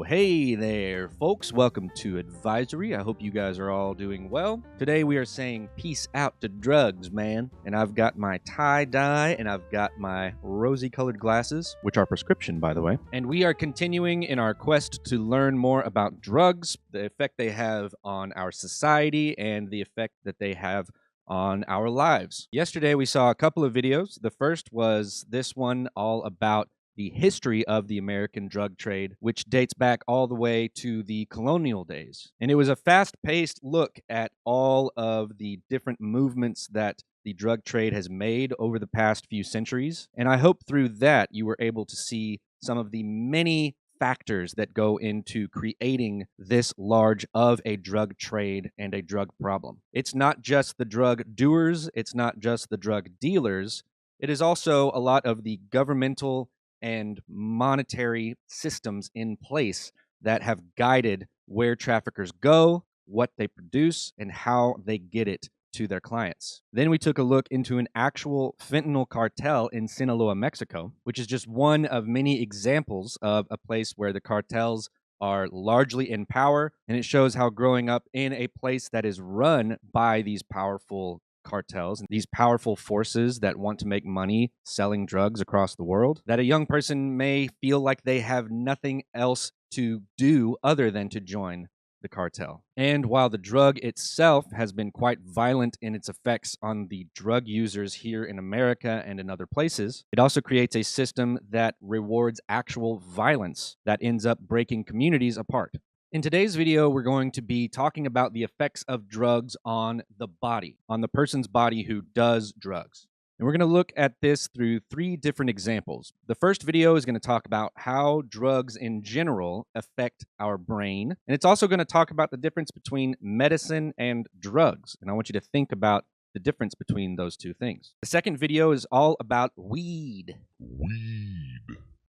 Hey there, folks. Welcome to Advisory. I hope you guys are all doing well. Today we are saying peace out to drugs, man. And I've got my tie-dye and I've got my rosy-colored glasses, which are prescription, by the way. And we are continuing in our quest to learn more about drugs, the effect they have on our society, and the effect that they have on our lives. Yesterday we saw a couple of videos. The first was this one all about the history of the American drug trade, which dates back all the way to the colonial days. And it was a fast-paced look at all of the different movements that the drug trade has made over the past few centuries. And I hope through that you were able to see some of the many factors that go into creating this large of a drug trade and a drug problem. It's not just the drug doers, it's not just the drug dealers, it is also a lot of the governmental and monetary systems in place that have guided where traffickers go, what they produce, and how they get it to their clients. Then we took a look into an actual fentanyl cartel in Sinaloa, Mexico, which is just one of many examples of a place where the cartels are largely in power, and it shows how growing up in a place that is run by these powerful cartels and these powerful forces that want to make money selling drugs across the world, that a young person may feel like they have nothing else to do other than to join the cartel. And while the drug itself has been quite violent in its effects on the drug users here in America and in other places, it also creates a system that rewards actual violence that ends up breaking communities apart. In today's video, we're going to be talking about the effects of drugs on the body, on the person's body who does drugs. And we're going to look at this through three different examples. The first video is going to talk about how drugs in general affect our brain. And it's also going to talk about the difference between medicine and drugs. And I want you to think about the difference between those two things. The second video is all about weed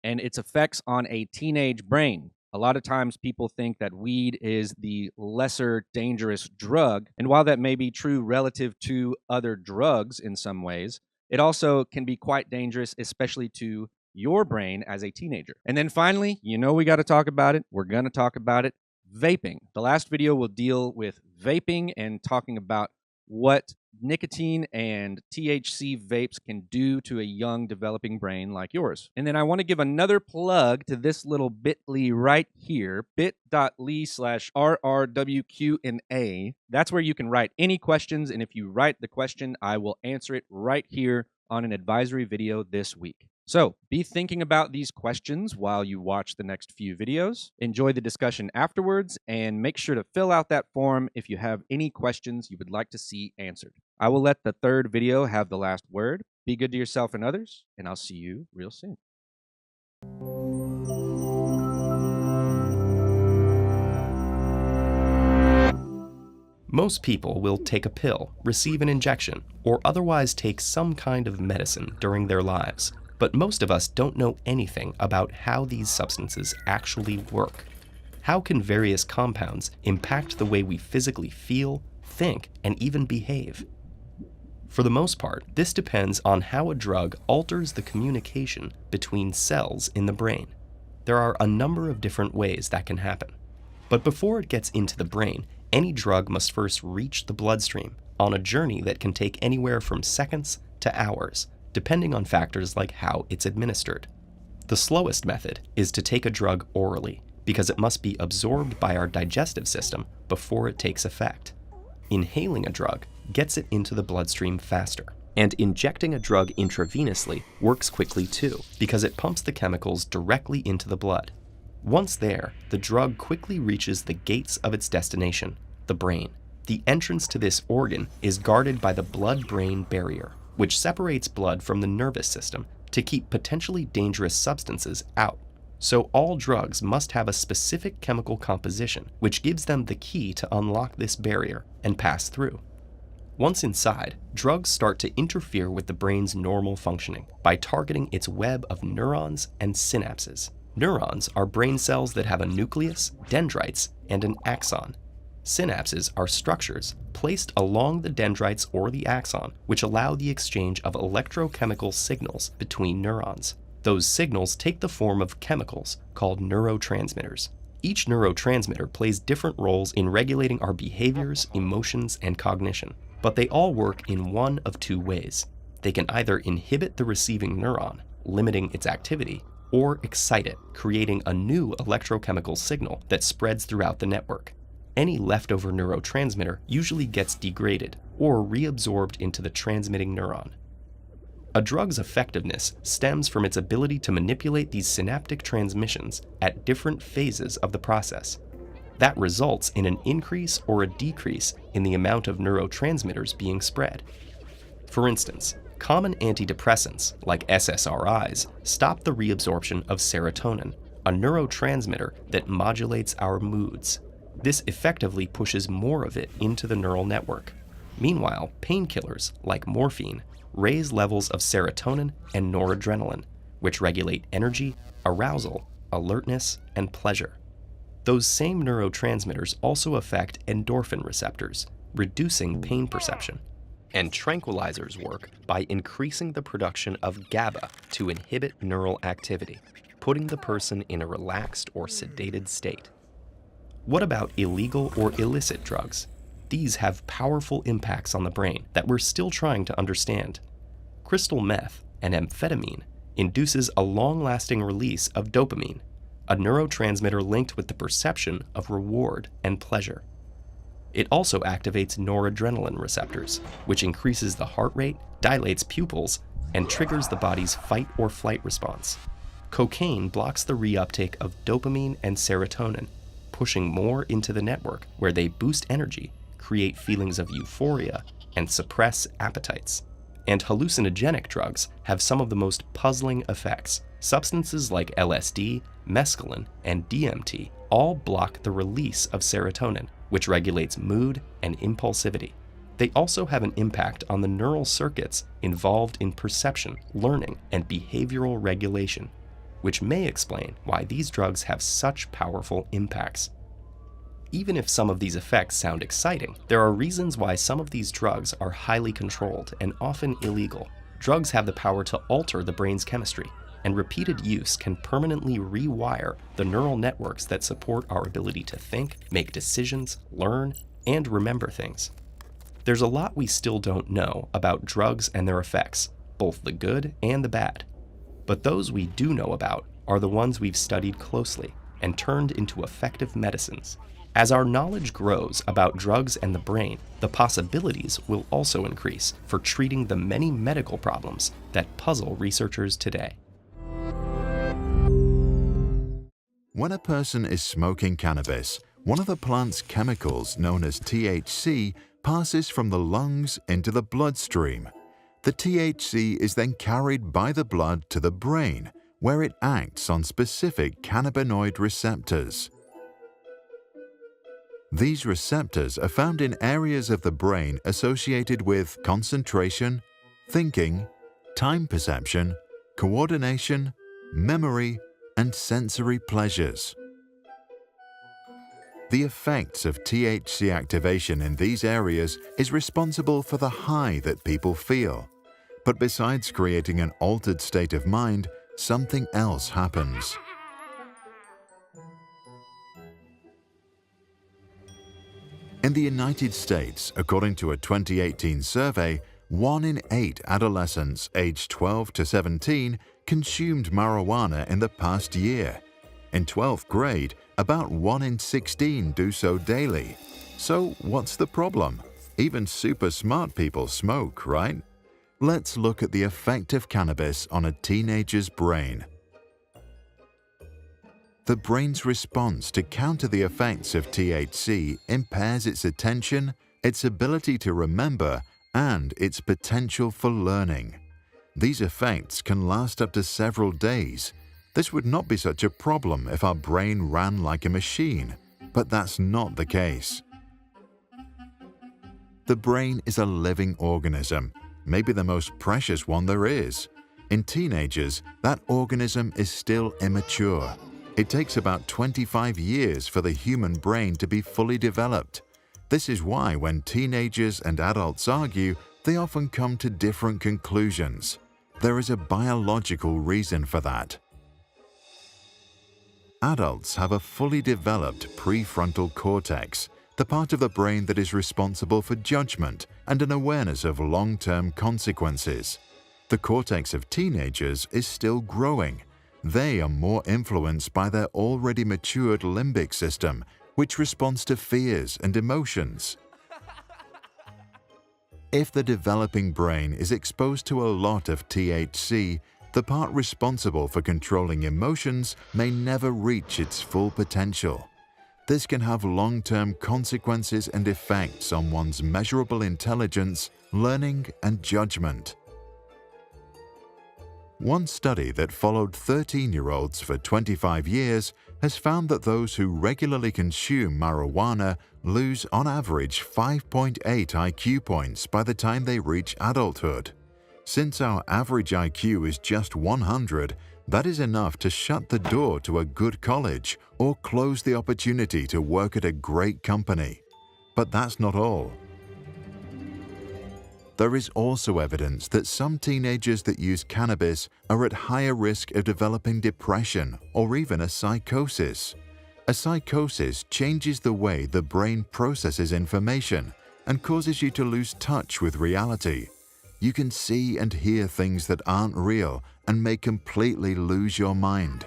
and its effects on a teenage brain. A lot of times people think that weed is the lesser dangerous drug, and while that may be true relative to other drugs in some ways, it also can be quite dangerous, especially to your brain as a teenager. And then finally, we got to talk about it. We're going to talk about it. Vaping. The last video will deal with vaping and talking about what nicotine and THC vapes can do to a young developing brain like yours. And then I want to give another plug to this little bit.ly right here, bit.ly/RRWQ&A. That's where you can write any questions, and if you write the question, I will answer it right here on an advisory video this week. So be thinking about these questions while you watch the next few videos. Enjoy the discussion afterwards, and make sure to fill out that form if you have any questions you would like to see answered. I will let the third video have the last word. Be good to yourself and others, and I'll see you real soon. Most people will take a pill, receive an injection, or otherwise take some kind of medicine during their lives. But most of us don't know anything about how these substances actually work. How can various compounds impact the way we physically feel, think, and even behave? For the most part, this depends on how a drug alters the communication between cells in the brain. There are a number of different ways that can happen. But before it gets into the brain, any drug must first reach the bloodstream on a journey that can take anywhere from seconds to hours, depending on factors like how it's administered. The slowest method is to take a drug orally, because it must be absorbed by our digestive system before it takes effect. Inhaling a drug gets it into the bloodstream faster, and injecting a drug intravenously works quickly too, because it pumps the chemicals directly into the blood. Once there, the drug quickly reaches the gates of its destination, the brain. The entrance to this organ is guarded by the blood-brain barrier, which separates blood from the nervous system to keep potentially dangerous substances out. So all drugs must have a specific chemical composition, which gives them the key to unlock this barrier and pass through. Once inside, drugs start to interfere with the brain's normal functioning by targeting its web of neurons and synapses. Neurons are brain cells that have a nucleus, dendrites, and an axon. Synapses are structures placed along the dendrites or the axon, which allow the exchange of electrochemical signals between neurons. Those signals take the form of chemicals called neurotransmitters. Each neurotransmitter plays different roles in regulating our behaviors, emotions, and cognition, but they all work in one of two ways. They can either inhibit the receiving neuron, limiting its activity, or excite it, creating a new electrochemical signal that spreads throughout the network. Any leftover neurotransmitter usually gets degraded or reabsorbed into the transmitting neuron. A drug's effectiveness stems from its ability to manipulate these synaptic transmissions at different phases of the process. That results in an increase or a decrease in the amount of neurotransmitters being spread. For instance, common antidepressants, like SSRIs, stop the reabsorption of serotonin, a neurotransmitter that modulates our moods. This effectively pushes more of it into the neural network. Meanwhile, painkillers, like morphine, raise levels of serotonin and noradrenaline, which regulate energy, arousal, alertness, and pleasure. Those same neurotransmitters also affect endorphin receptors, reducing pain perception. And tranquilizers work by increasing the production of GABA to inhibit neural activity, putting the person in a relaxed or sedated state. What about illegal or illicit drugs? These have powerful impacts on the brain that we're still trying to understand. Crystal meth, an amphetamine, induces a long-lasting release of dopamine, a neurotransmitter linked with the perception of reward and pleasure. It also activates noradrenaline receptors, which increases the heart rate, dilates pupils, and triggers the body's fight or flight response. Cocaine blocks the reuptake of dopamine and serotonin, pushing more into the network where they boost energy, create feelings of euphoria, and suppress appetites. And hallucinogenic drugs have some of the most puzzling effects. Substances like LSD, mescaline, and DMT all block the release of serotonin, which regulates mood and impulsivity. They also have an impact on the neural circuits involved in perception, learning, and behavioral regulation, which may explain why these drugs have such powerful impacts. Even if some of these effects sound exciting, there are reasons why some of these drugs are highly controlled and often illegal. Drugs have the power to alter the brain's chemistry, and repeated use can permanently rewire the neural networks that support our ability to think, make decisions, learn, and remember things. There's a lot we still don't know about drugs and their effects, both the good and the bad. But those we do know about are the ones we've studied closely and turned into effective medicines. As our knowledge grows about drugs and the brain, the possibilities will also increase for treating the many medical problems that puzzle researchers today. When a person is smoking cannabis, one of the plant's chemicals known as THC passes from the lungs into the bloodstream. The THC is then carried by the blood to the brain, where it acts on specific cannabinoid receptors. These receptors are found in areas of the brain associated with concentration, thinking, time perception, coordination, memory, and sensory pleasures. The effects of THC activation in these areas is responsible for the high that people feel. But besides creating an altered state of mind, something else happens. In the United States, according to a 2018 survey, 1 in 8 adolescents aged 12 to 17 consumed marijuana in the past year. In 12th grade, about 1 in 16 do so daily. So what's the problem? Even super smart people smoke, right? Let's look at the effect of cannabis on a teenager's brain. The brain's response to counter the effects of THC impairs its attention, its ability to remember, and its potential for learning. These effects can last up to several days. This would not be such a problem if our brain ran like a machine, but that's not the case. The brain is a living organism, maybe the most precious one there is. In teenagers, that organism is still immature. It takes about 25 years for the human brain to be fully developed. This is why when teenagers and adults argue, they often come to different conclusions. There is a biological reason for that. Adults have a fully developed prefrontal cortex, the part of the brain that is responsible for judgment and an awareness of long-term consequences. The cortex of teenagers is still growing. They are more influenced by their already matured limbic system, which responds to fears and emotions. If the developing brain is exposed to a lot of THC, the part responsible for controlling emotions may never reach its full potential. This can have long-term consequences and effects on one's measurable intelligence, learning, and judgment. One study that followed 13-year-olds for 25 years has found that those who regularly consume marijuana lose on average 5.8 IQ points by the time they reach adulthood. Since our average IQ is just 100, that is enough to shut the door to a good college or close the opportunity to work at a great company. But that's not all. There is also evidence that some teenagers that use cannabis are at higher risk of developing depression or even a psychosis. A psychosis changes the way the brain processes information and causes you to lose touch with reality. You can see and hear things that aren't real and may completely lose your mind.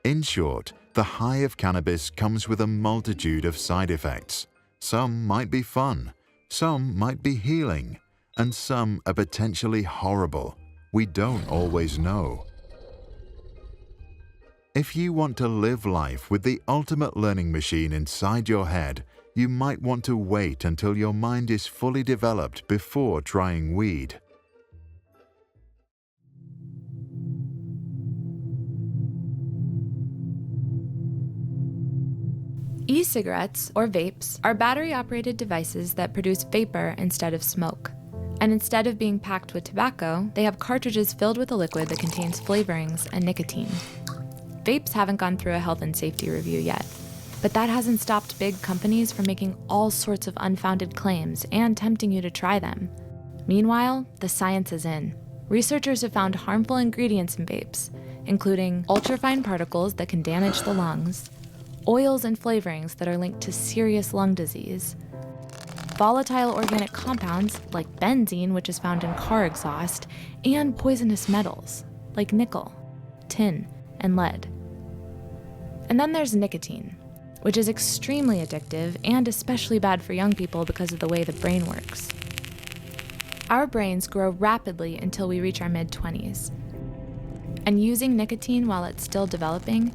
In short, the high of cannabis comes with a multitude of side effects. Some might be fun, some might be healing, and some are potentially horrible. We don't always know. If you want to live life with the ultimate learning machine inside your head, you might want to wait until your mind is fully developed before trying weed. E-cigarettes, or vapes, are battery-operated devices that produce vapor instead of smoke. And instead of being packed with tobacco, they have cartridges filled with a liquid that contains flavorings and nicotine. Vapes haven't gone through a health and safety review yet, but that hasn't stopped big companies from making all sorts of unfounded claims and tempting you to try them. Meanwhile, the science is in. Researchers have found harmful ingredients in vapes, including ultrafine particles that can damage the lungs, oils and flavorings that are linked to serious lung disease, volatile organic compounds like benzene, which is found in car exhaust, and poisonous metals like nickel, tin, and lead. And then there's nicotine, which is extremely addictive and especially bad for young people because of the way the brain works. Our brains grow rapidly until we reach our mid-20s, and using nicotine while it's still developing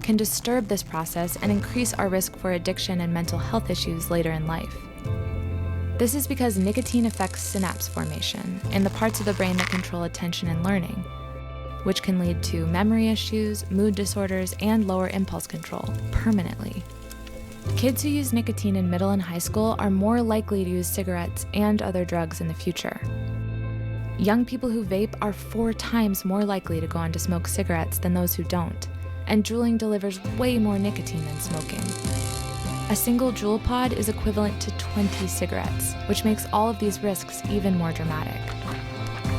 can disturb this process and increase our risk for addiction and mental health issues later in life. This is because nicotine affects synapse formation in the parts of the brain that control attention and learning, which can lead to memory issues, mood disorders, and lower impulse control permanently. Kids who use nicotine in middle and high school are more likely to use cigarettes and other drugs in the future. Young people who vape are 4 times more likely to go on to smoke cigarettes than those who don't, and drooling delivers way more nicotine than smoking. A single Juul pod is equivalent to 20 cigarettes, which makes all of these risks even more dramatic.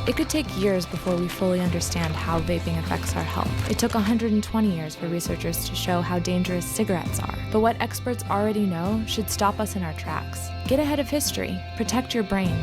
It could take years before we fully understand how vaping affects our health. It took 120 years for researchers to show how dangerous cigarettes are. But what experts already know should stop us in our tracks. Get ahead of history. Protect your brain.